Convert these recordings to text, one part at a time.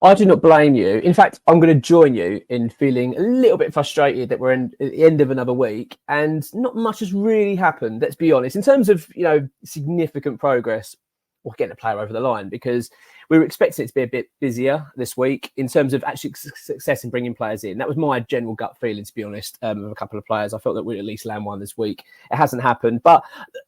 I do not blame you. In fact, I'm going to join you in feeling a little bit frustrated that we're at the end of another week and not much has really happened. Let's be honest. In terms of, significant progress, or getting a player over the line, because we were expecting it to be a bit busier this week in terms of actually success in bringing players in. That was my general gut feeling, to be honest, of a couple of players. I felt that we'd at least land one this week. It hasn't happened. But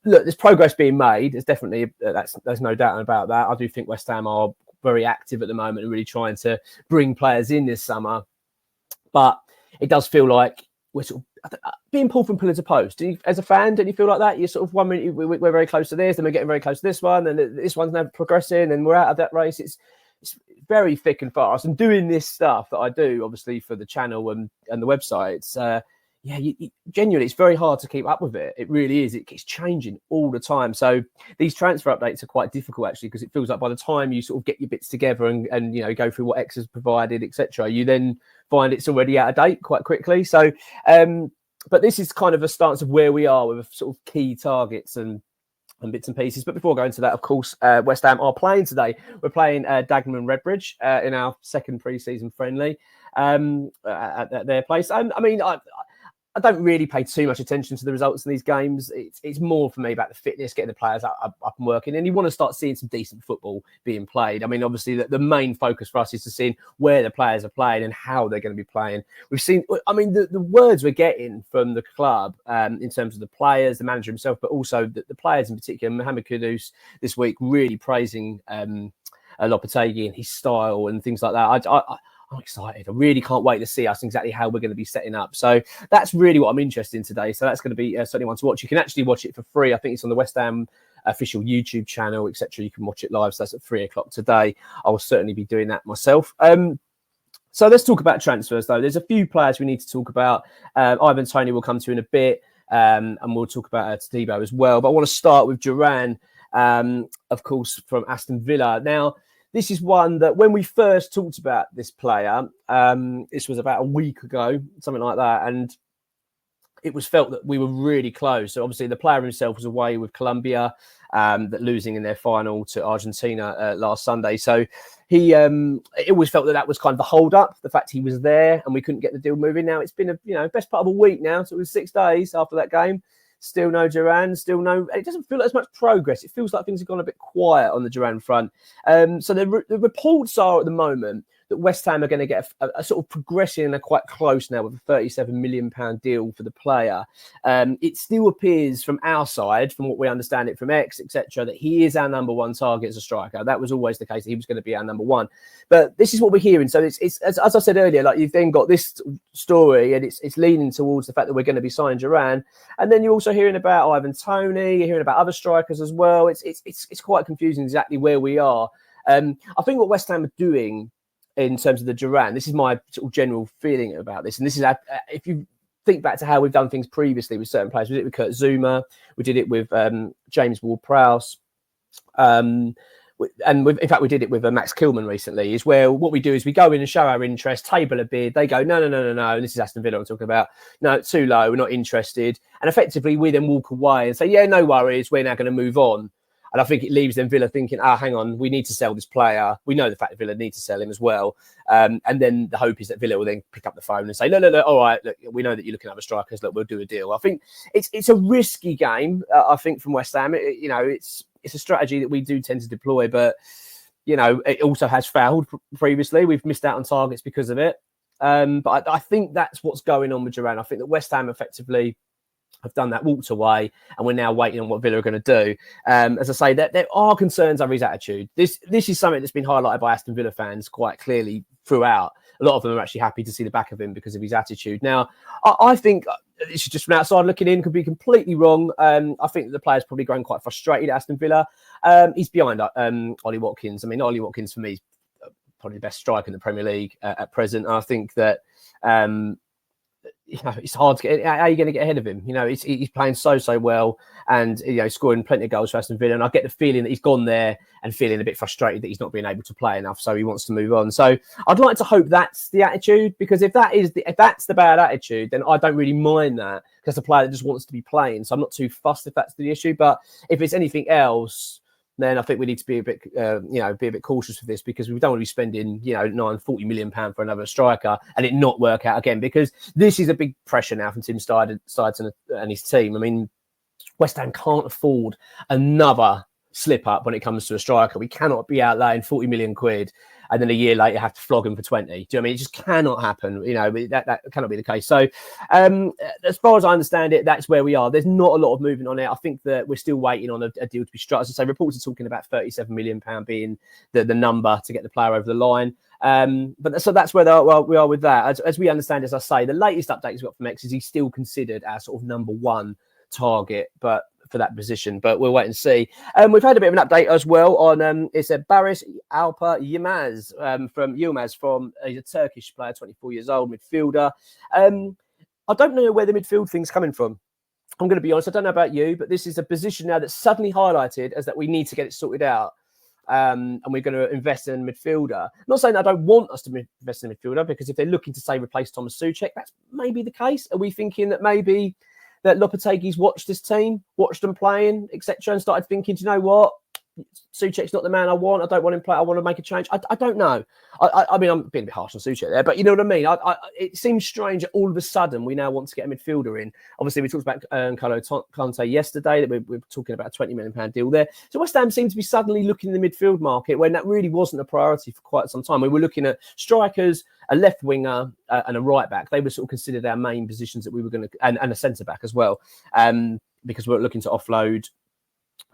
look, there's progress being made. There's definitely, there's no doubt about that. I do think West Ham are very active at the moment and really trying to bring players in this summer. But it does feel like we're sort of being pulled from pillar to post. As a fan, don't you feel like that? You're sort of 1 minute we're very close to this, then we're getting very close to this one, and this one's now progressing, and we're out of that race. It's very thick and fast. And doing this stuff that I do, obviously, for the channel and the websites, genuinely, it's very hard to keep up with it. It really is. It keeps changing all the time. So these transfer updates are quite difficult, actually, because it feels like by the time you sort of get your bits together and go through what X has provided, etc., you then find it's already out of date quite quickly. So, but this is kind of a stance of where we are with sort of key targets and bits and pieces. But before going to that, of course, West Ham are playing today. We're playing Dagenham and Redbridge in our second pre-season friendly at their place. And I mean, I don't really pay too much attention to the results in these games. It's more for me about the fitness, getting the players up and working. And you want to start seeing some decent football being played. I mean, obviously, the main focus for us is to see where the players are playing and how they're going to be playing. We've seen, I mean, the words we're getting from the club in terms of the players, the manager himself, but also the players in particular. Mohamed Kudus this week really praising Lopetegui and his style and things like that. I'm excited. I really can't wait to see us exactly how we're going to be setting up. So that's really what I'm interested in today. So that's going to be certainly one to watch. You can actually watch it for free. I think it's on the West Ham official YouTube channel, etc. You can watch it live. So that's at 3:00 today. I will certainly be doing that myself. So let's talk about transfers, though. There's a few players we need to talk about. Ivan Toney will come to in a bit, and we'll talk about Todibo as well. But I want to start with Duran, of course, from Aston Villa. Now, this is one that when we first talked about this player, this was about a week ago, something like that, and it was felt that we were really close. So obviously the player himself was away with Colombia, that losing in their final to Argentina last Sunday. So it always felt that was kind of the hold up, the fact he was there and we couldn't get the deal moving. Now it's been best part of a week now, so it was 6 days after that game. Still no Duran, it doesn't feel like as much progress. It feels like things have gone a bit quiet on the Duran front. So the reports are at the moment that West Ham are going to get a sort of progression and are quite close now with a £37 million deal for the player. It still appears from our side, from what we understand it from X, etc., that he is our number one target as a striker. That was always the case, that he was going to be our number one. But this is what we're hearing. So it's as I said earlier, like you've then got this story and it's leaning towards the fact that we're going to be signing Duran. And then you're also hearing about Ivan Toney, you're hearing about other strikers as well. It's quite confusing exactly where we are. I think what West Ham are doing in terms of the Duran, this is my sort of general feeling about this. And this is, if you think back to how we've done things previously with certain players, we did it with Kurt Zuma, we did it with James Ward-Prowse, in fact, we did it with Max Kilman recently, is where what we do is we go in and show our interest, table a bid. They go, no. And this is Aston Villa I'm talking about. No, it's too low. We're not interested. And effectively, we then walk away and say, yeah, no worries. We're now going to move on. And I think it leaves them Villa thinking, hang on, we need to sell this player. We know the fact that Villa need to sell him as well. And then the hope is that Villa will then pick up the phone and say, no, all right, look, we know that you're looking at other strikers. Look, we'll do a deal. I think it's a risky game, I think, from West Ham. It's a strategy that we do tend to deploy, but, it also has failed previously. We've missed out on targets because of it. But I think that's what's going on with Duran. I think that West Ham effectively have done that, walked away, and we're now waiting on what Villa are going to do. As I say, there are concerns over his attitude. This is something that's been highlighted by Aston Villa fans quite clearly throughout. A lot of them are actually happy to see the back of him because of his attitude. Now, I think this is just from outside looking in, could be completely wrong. I think that the player's probably grown quite frustrated at Aston Villa. He's behind Ollie Watkins. I mean, Ollie Watkins for me is probably the best striker in the Premier League at present. And I think that it's hard to get. How are you going to get ahead of him? He's playing so well, and scoring plenty of goals for Aston Villa. And I get the feeling that he's gone there and feeling a bit frustrated that he's not being able to play enough, so he wants to move on. So I'd like to hope that's the attitude, because if that's the bad attitude, then I don't really mind that, because the player that just wants to be playing. So I'm not too fussed if that's the issue. But if it's anything else, then I think we need to be a bit, be a bit cautious with this, because we don't want to be spending, £40 million for another striker and it not work out again, because this is a big pressure now from Tim Steidten and his team. I mean, West Ham can't afford another slip up when it comes to a striker. We cannot be outlaying 40 million quid and then a year later have to flog him for 20. Do you know what I mean? It just cannot happen. That cannot be the case. So as far as I understand it, that's where we are. There's not a lot of movement on it. I think that we're still waiting on a deal to be struck. As I say, reports are talking about £37 million being the number to get the player over the line. But so that's where we are with that. As we understand, as I say, the latest updates we've got from X is he's still considered our sort of number one target, but for that position. But we'll wait and see. We've had a bit of an update as well on it's a Barış Alper Yilmaz from he's a Turkish player, 24 years old, midfielder. I don't know where the midfield thing's coming from. I'm going to be honest, I don't know about you, but this is a position now that's suddenly highlighted as that we need to get it sorted out. And we're going to invest in a midfielder. I'm not saying I don't want us to invest in a midfielder, because if they're looking to, say, replace Thomas Souček, that's maybe the case. Are we thinking that maybe that Lopetegui's watched this team, watched them playing, etc., and started thinking, do you know what? Souček's not the man I want. I don't want him play. I want to make a change. I don't know. I mean, I'm being a bit harsh on Souček there, but you know what I mean? It seems strange that all of a sudden we now want to get a midfielder in. Obviously, we talked about Kante yesterday, that we're talking about a £20 million deal there. So West Ham seems to be suddenly looking in the midfield market when that really wasn't a priority for quite some time. We were looking at strikers, a left winger, and a right back. They were sort of considered our main positions that we were going to, and a centre back as well, because we're looking to offload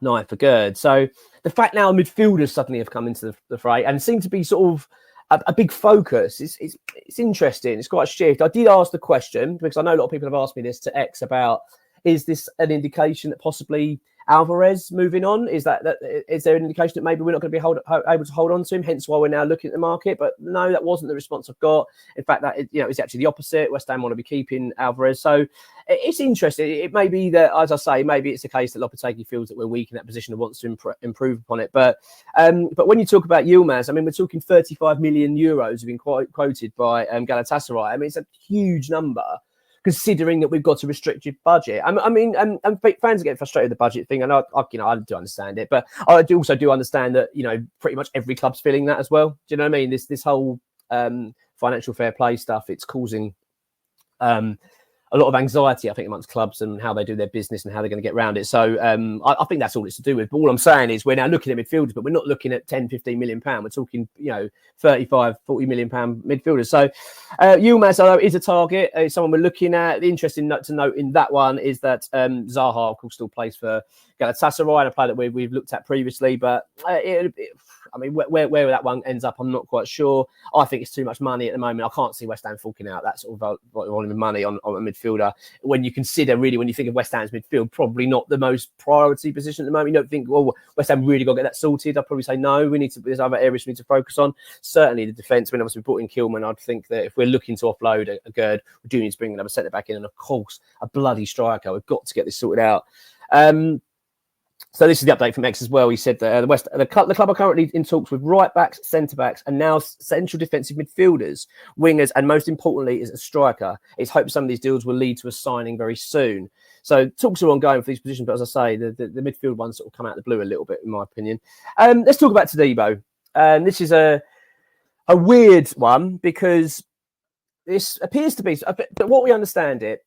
Knight for Gerd. So the fact now midfielders suddenly have come into the fray and seem to be sort of a big focus, it's interesting. It's quite a shift. I did ask the question, because I know a lot of people have asked me this to X about, is this an indication that possibly Alvarez moving on? Is there an indication that maybe we're not going to be able to hold on to him, hence why we're now looking at the market? But no, that wasn't the response I've got. In fact, that it's actually the opposite. West Ham want to be keeping Alvarez. So it's interesting. It may be that, as I say, maybe it's a case that Lopetegui feels that we're weak in that position and wants to improve upon it. But when you talk about Yilmaz, I mean, we're talking 35 million euros have been quoted by Galatasaray. I mean, it's a huge number, considering that we've got a restricted budget. I mean, fans get frustrated with the budget thing, and I do understand it, but I also do understand that pretty much every club's feeling that as well. Do you know what I mean? This whole financial fair play stuff, it's causing a lot of anxiety, I think, amongst clubs and how they do their business and how they're going to get around it. So I think that's all it's to do with. But all I'm saying is we're now looking at midfielders, but we're not looking at 10, 15 million pounds. We're talking, 35, 40 million pound midfielders. So Yilmaz is a target. Someone we're looking at. The interesting note to note in that one is that Zaha, of course, still plays for Galatasaray, a player that we've looked at previously. But I mean, where that one ends up, I'm not quite sure. I think it's too much money at the moment. I can't see West Ham forking out that sort of volume of money on a midfielder. When you consider, really, when you think of West Ham's midfield, probably not the most priority position at the moment. You don't think, well, West Ham really got to get that sorted. I'd probably say no. There's other areas we need to focus on. Certainly the defence. When obviously we brought in Kilman, I'd think that if we're looking to offload a Gerd, we do need to bring another centre back in, and of course a bloody striker. We've got to get this sorted out. So this is the update from X as well. He said that the club are currently in talks with right backs, centre backs, and now central defensive midfielders, wingers, and most importantly, is a striker. It's hoped some of these deals will lead to a signing very soon. So talks are ongoing for these positions, but as I say, the midfield ones sort of come out of the blue a little bit, in my opinion. Let's talk about Todibo. This is a weird one, because this appears to be, but what we understand it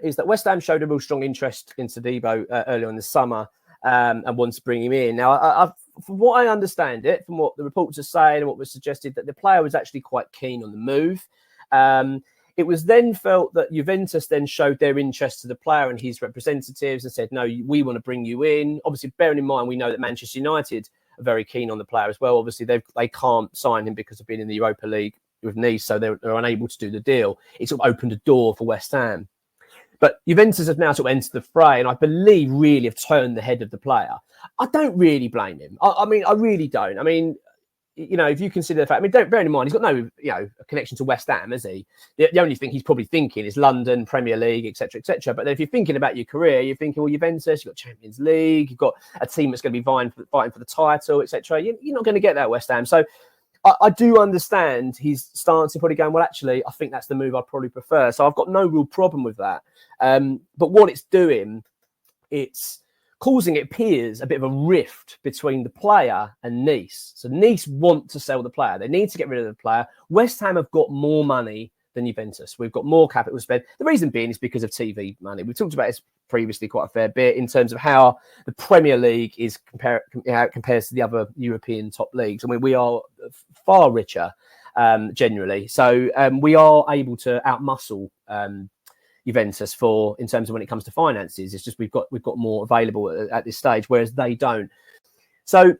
is that West Ham showed a real strong interest in Todibo earlier in the summer. And wants to bring him in. Now, from what I understand it, from what the reports are saying and what was suggested, that the player was actually quite keen on the move. It was then felt that Juventus then showed their interest to the player and his representatives and said, no, we want to bring you in. Obviously, bearing in mind, we know that Manchester United are very keen on the player as well. Obviously, they can't sign him because of being in the Europa League with Nice, so they're unable to do the deal. It sort of opened a door for West Ham. But Juventus have now sort of entered the fray, and I believe really have turned the head of the player. I don't really blame him. I mean, I really don't. I mean, if you consider the fact, I mean, bear in mind, he's got no, connection to West Ham, has he? The only thing he's probably thinking is London, Premier League, etc., etc. But if you're thinking about your career, you're thinking, well, Juventus, you've got Champions League, you've got a team that's going to be fighting for the title, etc. You're not going to get that at West Ham. So I do understand his stance in probably going, well, actually, I think that's the move I'd probably prefer. So I've got no real problem with that. But what it's doing, it's causing, it appears, a bit of a rift between the player and Nice. So Nice want to sell the player. They need to get rid of the player. West Ham have got more money than Juventus. We've got more capital to spend. The reason being is because of TV money. We've talked about this previously quite a fair bit in terms of how the Premier League is how it compares to the other European top leagues. I mean, we are far richer generally. So we are able to outmuscle Juventus in terms of when it comes to finances. It's just we've got more available at this stage, whereas they don't. So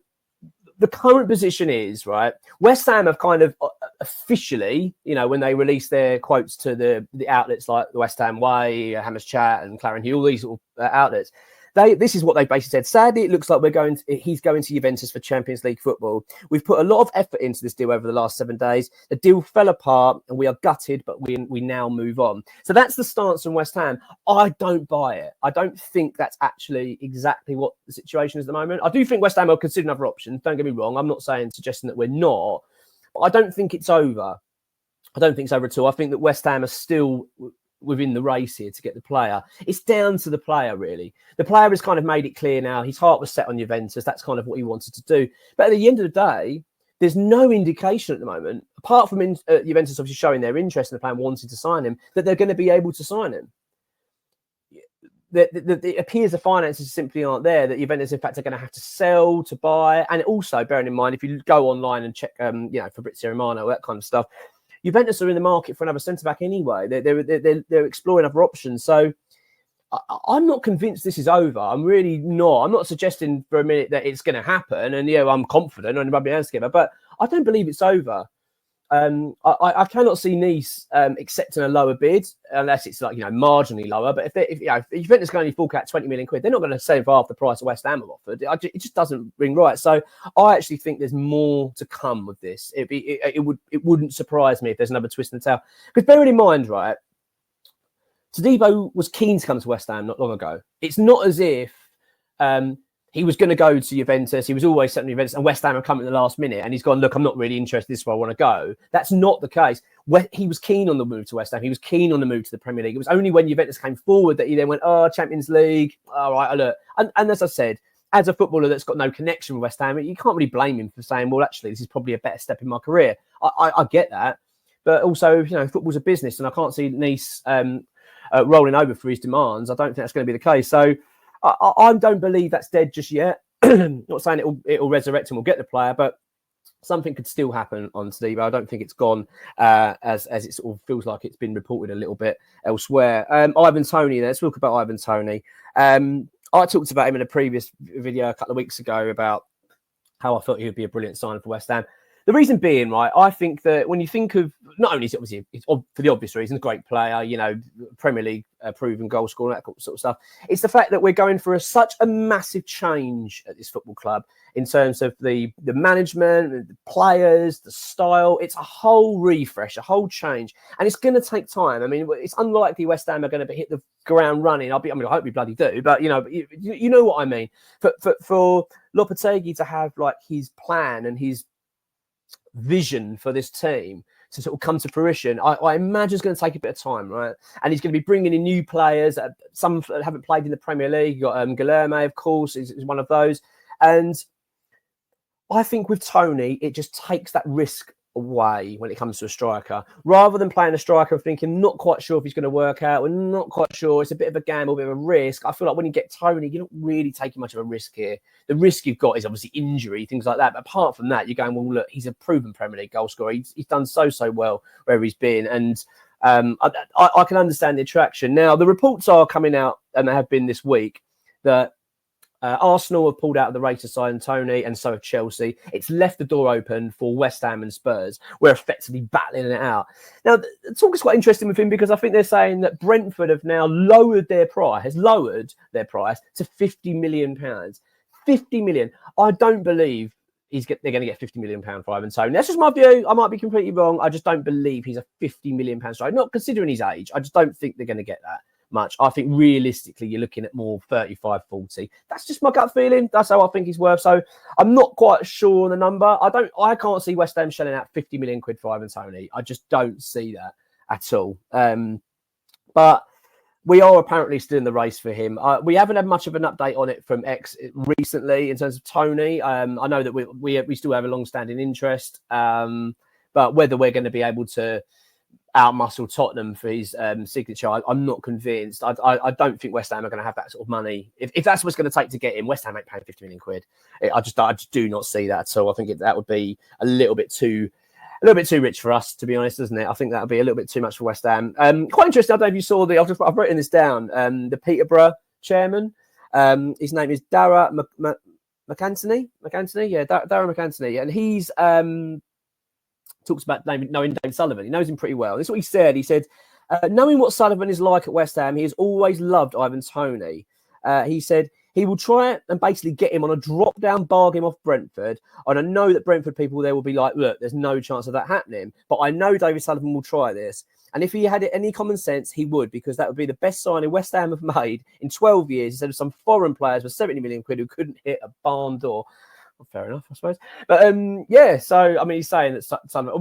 the current position is, right, West Ham have kind of officially, when they release their quotes to the outlets like the West Ham Way, Hammers Chat and Claren Hugh, all these sort of outlets, this is what they basically said. Sadly, it looks like he's going to Juventus for Champions League football. We've put a lot of effort into this deal over the last 7 days. The deal fell apart and we are gutted, but we now move on. So that's the stance from West Ham. I don't buy it. I don't think that's actually exactly what the situation is at the moment. I do think West Ham will consider other options. Don't get me wrong. I'm not suggesting that we're not, but I don't think it's over. I don't think it's over at all. I think that West Ham are still within the race here to get the player. It's down to the player, really. The player has kind of made it clear now. His heart was set on Juventus. That's kind of what he wanted to do. But at the end of the day, there's no indication at the moment, apart from Juventus obviously showing their interest in the player and wanting to sign him, that they're going to be able to sign him. It appears the finances simply aren't there, that Juventus, in fact, are going to have to sell to buy. And also, bearing in mind, if you go online and check, Fabrizio Romano, that kind of stuff, Juventus are in the market for another centre-back anyway. They're exploring other options. So I'm not convinced this is over. I'm really not. I'm not suggesting for a minute that it's going to happen. And, I'm confident and rub my hands together. But I don't believe it's over. I cannot see Nice accepting a lower bid unless it's marginally lower. But if Juventus can only fork out 20 million quid, they're not going to sell him for half the price of West Ham have offered. It just doesn't ring right. So I actually think there's more to come with this. It wouldn't surprise me if there's another twist in the tail. Because bearing in mind, right, Todibo was keen to come to West Ham not long ago. It's not as if he was going to go to Juventus. He was always set on Juventus, and West Ham have come at the last minute, and he's gone, look, I'm not really interested. This is where I want to go. That's not the case. He was keen on the move to West Ham. He was keen on the move to the Premier League. It was only when Juventus came forward that he then went, Champions League. All right, look. And as I said, as a footballer that's got no connection with West Ham, you can't really blame him for saying, well, actually, this is probably a better step in my career. I get that. But also, football's a business, and I can't see Nice rolling over for his demands. I don't think that's going to be the case. So I don't believe that's dead just yet. Not saying it'll resurrect and we'll get the player, but something could still happen on Todibo. I don't think it's gone as it sort of feels like it's been reported a little bit elsewhere. Ivan Toney, let's talk about Ivan Toney. I talked about him in a previous video a couple of weeks ago about how I thought he would be a brilliant signing for West Ham. The reason being, right, I think that when you think of, not only is it obviously for the obvious reasons, great player, Premier League proven goal scorer, that sort of stuff. It's the fact that we're going through such a massive change at this football club in terms of the management, the players, the style. It's a whole refresh, a whole change, and it's going to take time. I mean, it's unlikely West Ham are going to hit the ground running. I hope we bloody do, but you know what I mean. For Lopetegui to have like his plan and his vision for this team to sort of come to fruition, I imagine it's going to take a bit of time, right? And he's going to be bringing in new players. Some haven't played in the Premier League. You've got Guilherme, of course, is one of those. And I think with Toney, it just takes that risk away when it comes to a striker. Rather than playing a striker thinking, not quite sure if he's going to work out, we're not quite sure, it's a bit of a gamble, a bit of a risk. I feel like when you get Toney, you're not really taking much of a risk here. The risk you've got is obviously injury, things like that. But apart from that, you're going, well, look, he's a proven Premier League goal scorer. He's done so well wherever he's been. And I can understand the attraction. Now, the reports are coming out, and they have been this week, that Arsenal have pulled out of the race to sign Toney, and so have Chelsea. It's left the door open for West Ham and Spurs. We're effectively battling it out. Now, the talk is quite interesting with him because I think they're saying that Brentford have now lowered their price to £50 million. £50 million. I don't believe they're going to get £50 million for Ivan Toney. That's just my view. I might be completely wrong. I just don't believe he's a £50 million striker. Not considering his age. I just don't think they're going to get that much. I think realistically you're looking at more 35, 40. That's just my gut feeling. That's how I think he's worth. So I'm not quite sure on the number. I can't see West Ham shelling out 50 million quid for Ivan Toney. I just don't see that at all. But we are apparently still in the race for him. We haven't had much of an update on it from X recently in terms of Toney. I know that we still have a long-standing interest, but whether we're going to be able to outmuscle Tottenham for his signature, I'm not convinced. I don't think West Ham are going to have that sort of money. If that's what's going to take to get him, West Ham ain't paying 50 million quid. I just do not see that at all. I think that would be a little bit too rich for us, to be honest, isn't it? I think that would be a little bit too much for West Ham. Quite interesting. I don't know if you saw I've written this down. The Peterborough chairman. His name is Dara McAntony. Yeah, Dara McAntony, and he's talks about knowing David Sullivan. He knows him pretty well. This is what he said. He said, knowing what Sullivan is like at West Ham, he has always loved Ivan Toney. He said he will try and basically get him on a drop-down bargain off Brentford. And I know that Brentford people there will be like, look, there's no chance of that happening. But I know David Sullivan will try this. And if he had any common sense, he would, because that would be the best signing West Ham have made in 12 years instead of some foreign players for 70 million quid who couldn't hit a barn door. Well, fair enough, I suppose. But yeah, so I mean, he's saying that Sullivan.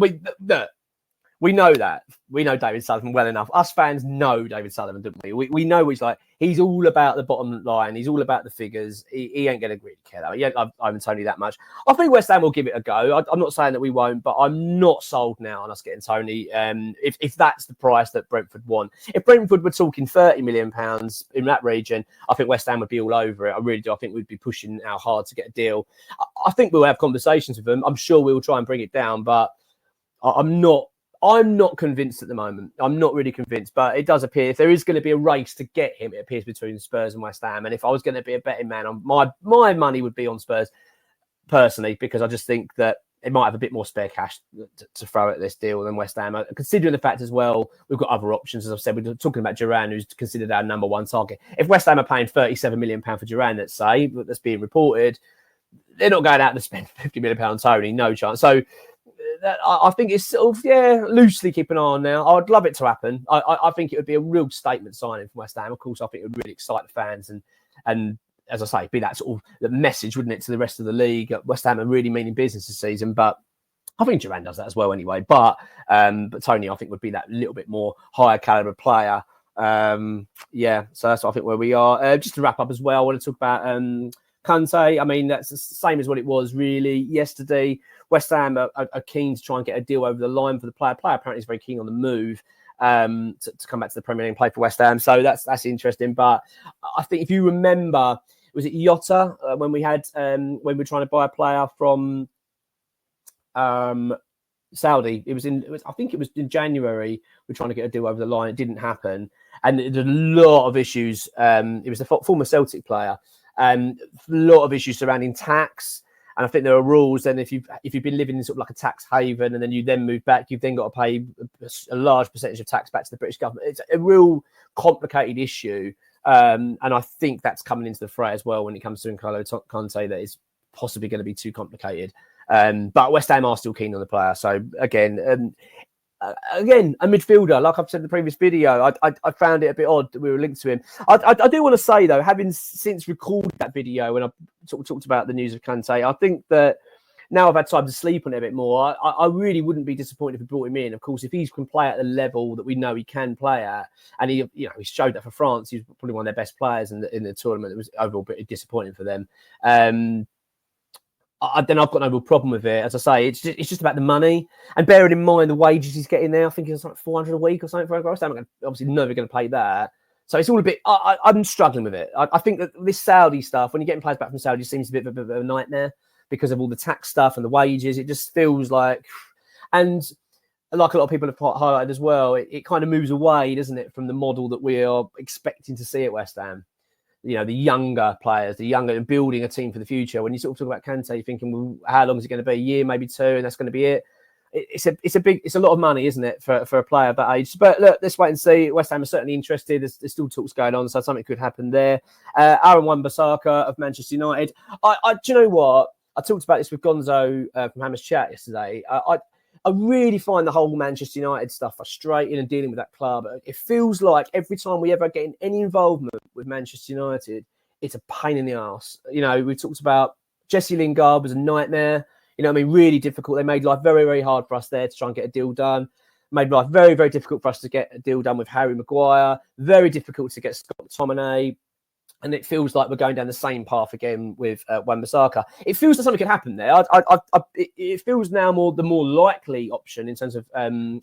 We know that. We know David Sullivan well enough. Us fans know David Sullivan, don't we? We know he's like, he's all about the bottom line. He's all about the figures. He ain't going to really care that. He ain't love Ivan Toney that much. I think West Ham will give it a go. I'm not saying that we won't, but I'm not sold now on us getting Toney. If that's the price that Brentford want. If Brentford were talking £30 million in that region, I think West Ham would be all over it. I really do. I think we'd be pushing out hard to get a deal. I think we'll have conversations with them. I'm sure we'll try and bring it down, but I'm not convinced at the moment. I'm not really convinced, but it does appear if there is going to be a race to get him, it appears between Spurs and West Ham. And if I was going to be a betting man, my money would be on Spurs personally, because I just think that it might have a bit more spare cash to throw at this deal than West Ham. Considering the fact as well, we've got other options. As I've said, we're talking about Duran, who's considered our number one target. If West Ham are paying £37 million for Duran, let's say, that's being reported, they're not going out to spend £50 million on Toney, no chance. So I think it's sort of, loosely keep an eye on now. I'd love it to happen. I think it would be a real statement signing from West Ham. Of course, I think it would really excite the fans and as I say, be that sort of the message, wouldn't it, to the rest of the league. West Ham are really meaning business this season, but I think Duran does that as well anyway. But Toney, I think, would be that little bit more higher caliber player. So that's, I think, where we are. Just to wrap up as well, I want to talk about Kante. I mean, that's the same as what it was really yesterday. West Ham are keen to try and get a deal over the line for the player. Player apparently is very keen on the move to come back to the Premier League and play for West Ham. So that's interesting. But I think if you remember, was it Jota when we were trying to buy a player from Saudi? I think it was in January. We're trying to get a deal over the line. It didn't happen, and there's a lot of issues. It was the former Celtic player. A lot of issues surrounding tax. And I think there are rules. Then if you've been living in sort of like a tax haven and then you then move back, you've then got to pay a large percentage of tax back to the British government. It's a real complicated issue. And I think that's coming into the fray as well when it comes to N'Golo Kante, that is possibly going to be too complicated. But West Ham are still keen on the player. So again, a midfielder, like I've said in the previous video, I found it a bit odd that we were linked to him. I do want to say, though, having since recorded that video when I talked about the news of Kante, I think that now I've had time to sleep on it a bit more. I really wouldn't be disappointed if we brought him in. Of course, if he can play at the level that we know he can play at, and he showed that for France, he's probably one of their best players in the tournament. It was overall pretty disappointing for them. Then I've got no real problem with it. As I say, it's just about the money, and bearing in mind the wages he's getting now. I think it's like 400 a week or something for West Ham. Obviously, never going to pay that. So it's all a bit. I'm struggling with it. I think that this Saudi stuff, when you're getting players back from Saudi, seems a bit of a nightmare because of all the tax stuff and the wages. It just feels like, and like a lot of people have highlighted as well, it kind of moves away, doesn't it, from the model that we are expecting to see at West Ham. You know, the younger players, and building a team for the future. When you sort of talk about Kante, you're thinking, well, how long is it going to be? A year, maybe two, and that's going to be it. It's a lot of money, isn't it, for a player of that age? But look, let's wait and see. West Ham are certainly interested. There's still talks going on, so something could happen there. Wan-Bissaka of Manchester United. Do you know what? I talked about this with Gonzo from Hammer's Chat yesterday. I really find the whole Manchester United stuff frustrating and dealing with that club. It feels like every time we ever get in any involvement with Manchester United, it's a pain in the arse. You know, we talked about Jesse Lingard was a nightmare. You know what I mean? Really difficult. They made life very, very hard for us there to try and get a deal done. made life very, very difficult for us to get a deal done with Harry Maguire. Very difficult to get Scott McTominay. And it feels like we're going down the same path again with Wan-Bissaka. It feels like something could happen there. It feels now the more likely option in terms of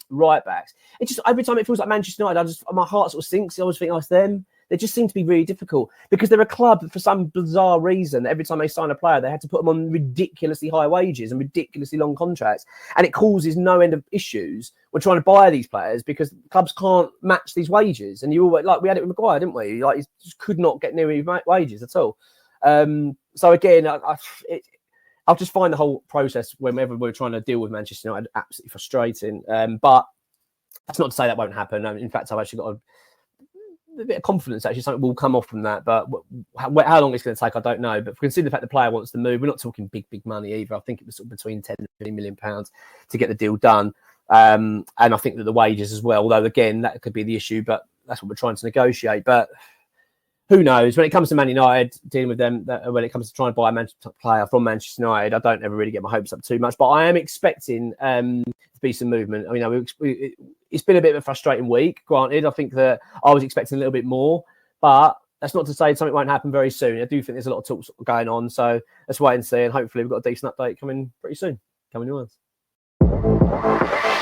right backs. It just every time it feels like Manchester United, my heart sort of sinks. I always think, it's them. They just seem to be really difficult because they're a club that for some bizarre reason, every time they sign a player, they had to put them on ridiculously high wages and ridiculously long contracts. And it causes no end of issues when trying to buy these players because clubs can't match these wages. And you always, like we had it with Maguire, didn't we? Like he just could not get near his wages at all. So again, I'll just find the whole process whenever we're trying to deal with Manchester United absolutely frustrating. But that's not to say that won't happen. In fact, I've actually got a bit of confidence actually something will come off from that, but how long it's going to take I don't know. But considering the fact the player wants to move, we're not talking big money either. I think it was sort of between 10 and 15 million pounds to get the deal done, and I think that the wages as well, although again that could be the issue, but that's what we're trying to negotiate. But who knows when it comes to Man United dealing with them, when it comes to trying to buy a player from Manchester United, I don't ever really get my hopes up too much, but I am expecting to be some movement. I mean, it's been a bit of a frustrating week, granted. I think that I was expecting a little bit more, but that's not to say something won't happen very soon. I do think there's a lot of talks going on, so let's wait and see, and hopefully we've got a decent update coming pretty soon. Coming your ones.